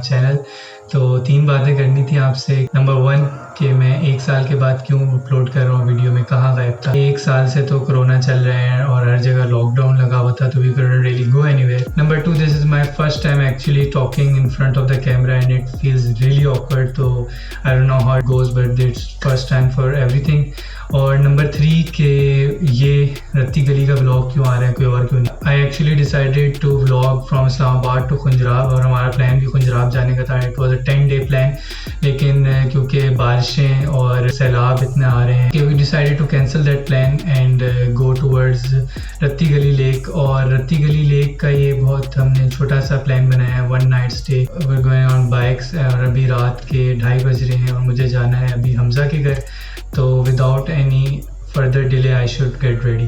Channel. तो 3 बातें करनी थी आपसे। नंबर 1 कि मैं 1 साल के बाद क्यों अपलोड कर रहा हूँ वीडियो, में कहाँ गायब था। 1 साल से तो कोरोना चल रहे हैं और हर जगह लॉकडाउन लगा हुआ था, तो we couldn't really go anywhere. Number 2, this is my first time actually talking in front of the camera and it feels really awkward. तो I don't know how it goes, but it's first time for everything. और number 3 कि ये रत्ती गली का vlog क्यों आ रहा है, कोई और क्यों नहीं। I actually decided to vlog from Islamabad to Khunjerab, और हमारा प्लान भी खुंजराब जाने का था। It was a 10-day plan, लेकिन क्योंकि बारिशें और सैलाब इतने आ रहे हैं कि we decided to cancel that plan and go towards Ratti Gali lake. और रत्ती गली लेक का ये बहुत हमने छोटा सा प्लान बनाया है, 1 night stay. We going on bikes और अभी रात के 2:30 बज रहे हैं और मुझे जाना है अभी हमजा के घर। तो without any further delay I should get ready.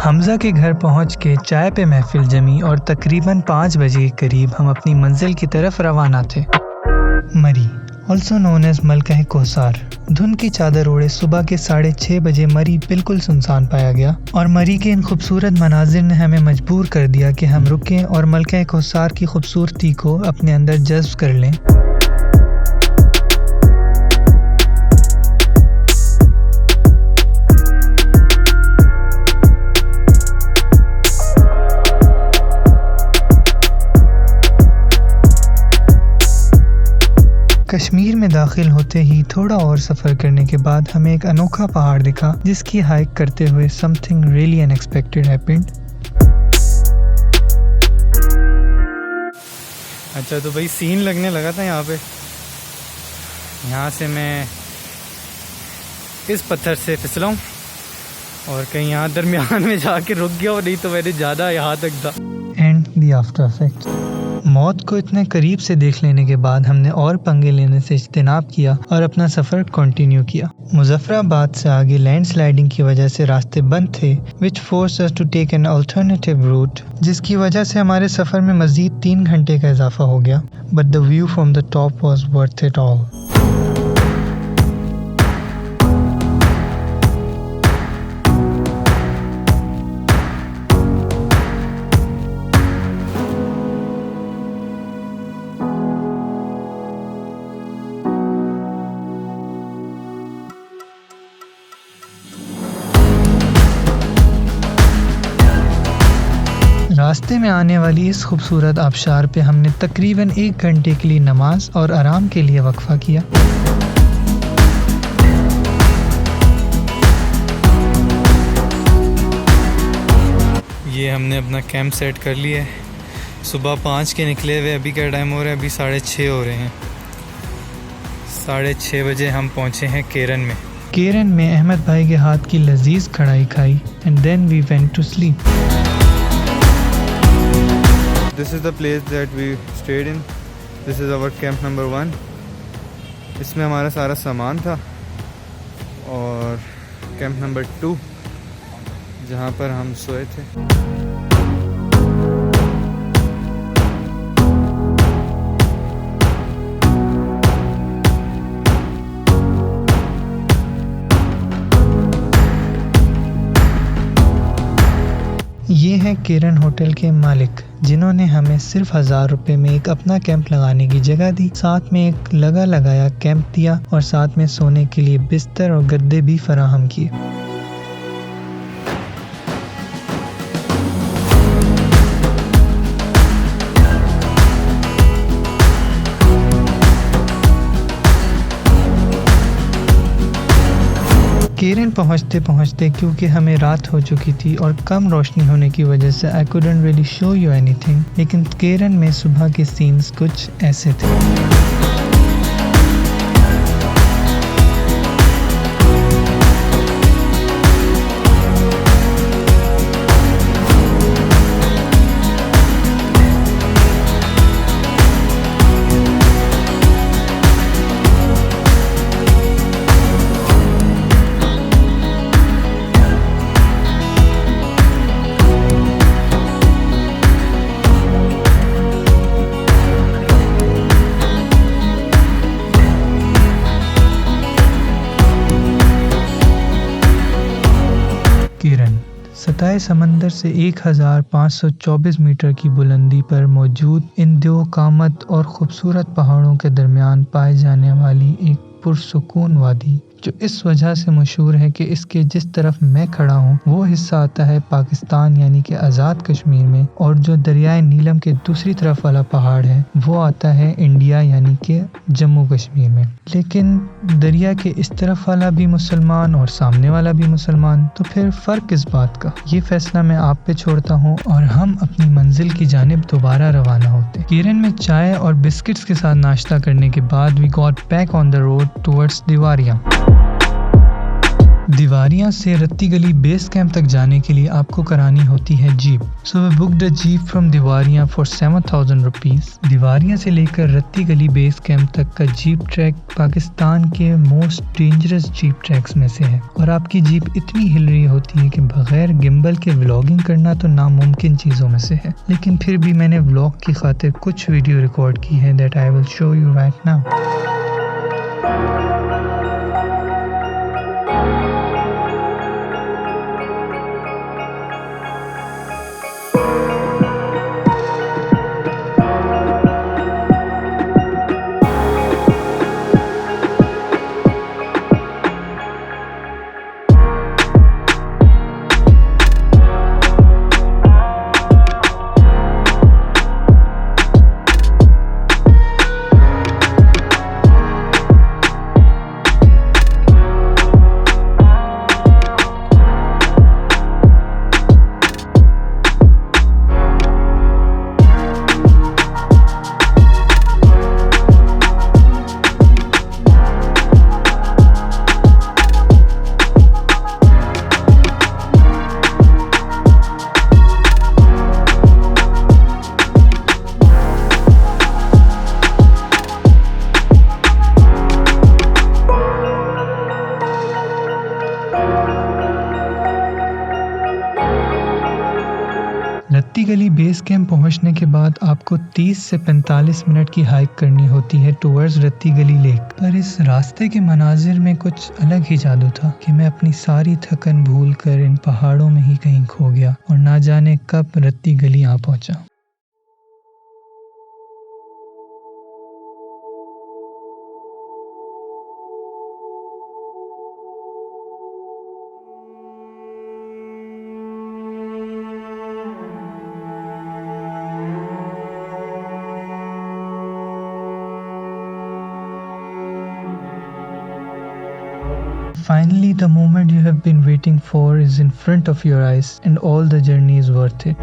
Hamza के घर पहुंच के चाय पे महफिल जमी और तकरीबन 5 बजे के करीब हम अपनी मंजिल की तरफ रवाना थे। मरी ऑल्सो नोन एज मलका कोसार। धुंध की चादर ओढ़े सुबह के 6:30 बजे मरी बिल्कुल सुनसान पाया गया, और मरी के इन खूबसूरत मनाजिर ने हमें मजबूर कर दिया कि हम रुकें और मलका कोसार की खूबसूरती को अपने अंदर जज्ब कर लें। कश्मीर में दाखिल होते ही थोड़ा और सफ़र करने के बाद हमें एक अनोखा पहाड़ दिखा, जिसकी हाइक करते हुए समथिंग रियली अनएक्सपेक्टेड हैपेंड। अच्छा, तो भाई सीन लगने लगा था यहाँ पे। यहाँ से मैं इस पत्थर से फिसला हूँ और कहीं यहाँ दरमियान में जाके रुक गया, और नहीं तो मैंने ज़्यादा यहाँ तक था। And the after effect. मौत को इतने करीब से देख लेने के बाद हमने और पंगे लेने से इज्तिनाब किया और अपना सफ़र कंटिन्यू किया। मुजफ्फराबाद से आगे लैंडस्लाइडिंग की वजह से रास्ते बंद थे, which forced us to take an alternative route, जिसकी वजह से हमारे सफ़र में मज़ीद 3 घंटे का इजाफा हो गया। But the view from the top was worth it all. रास्ते में आने वाली इस खूबसूरत आबशार पे हमने तकरीबन 1 घंटे के लिए नमाज और आराम के लिए वक्फा किया। ये हमने अपना कैंप सेट कर लिया है। सुबह 5 के निकले हुए, अभी क्या टाइम हो रहा है? अभी 6:30 हो रहे हैं। 6:30 बजे हम पहुँचे हैं केरन में। केरन में अहमद भाई के हाथ की लजीज कढ़ाई खाई and then we went to sleep. This is the place that we stayed in. This is our camp number 1. इसमें हमारा सारा सामान था। और कैंप नंबर 2 जहाँ पर हम सोए थे। ये हैं केरन होटल के मालिक, जिन्होंने हमें सिर्फ 1000 रुपए में एक अपना कैंप लगाने की जगह दी, साथ में एक लगाया कैंप दिया और साथ में सोने के लिए बिस्तर और गद्दे भी फराहम किए। केरन पहुंचते पहुंचते क्योंकि हमें रात हो चुकी थी और कम रोशनी होने की वजह से I couldn't really show you anything, लेकिन केरन में सुबह के सीन्स कुछ ऐसे थे। सतह समंदर से 1524 मीटर की बुलंदी पर मौजूद इन दो कामत और खूबसूरत पहाड़ों के दरमियान पाए जाने वाली एक पुरसुकून वादी, जो इस वजह से मशहूर है कि इसके जिस तरफ मैं खड़ा हूँ वो हिस्सा आता है पाकिस्तान यानी कि आज़ाद कश्मीर में, और जो दरियाए नीलम के दूसरी तरफ वाला पहाड़ है वो आता है इंडिया यानी कि जम्मू कश्मीर में। लेकिन दरिया के इस तरफ वाला भी मुसलमान और सामने वाला भी मुसलमान, तो फिर फ़र्क किस बात का? ये फैसला मैं आप पे छोड़ता हूँ और हम अपनी मंजिल की जानिब दोबारा रवाना होते। केरन में चाय और बिस्किट्स के साथ नाश्ता करने के बाद we got back on the road towards Dowarian. Dowarian से रत्ती गली बेस कैंप तक जाने के लिए आपको करानी होती है jeep. So we booked a jeep from Dowarian for 7,000 rupees. Dowarian से लेकर रत्ती गली बेस कैंप तक का जीप ट्रैक पाकिस्तान के मोस्ट डेंजरस जीप ट्रैक्स में से है, और आपकी जीप इतनी हिल रही होती है कि बगैर गिम्बल के व्लॉगिंग करना तो नामुमकिन चीज़ों में से है। लेकिन फिर भी मैंने व्लॉग की खातिर कुछ वीडियो रिकॉर्ड की है that I will show you right now. रत्ती गली बेस कैंप पहुंचने के बाद आपको 30 से 45 मिनट की हाइक करनी होती है टुवर्ड्स रत्ती गली लेक। पर इस रास्ते के मनाजिर में कुछ अलग ही जादू था कि मैं अपनी सारी थकन भूल कर इन पहाड़ों में ही कहीं खो गया और ना जाने कब रत्ती गली आ पहुंचा। Finally, the moment you have been waiting for is in front of your eyes and all the journey is worth it.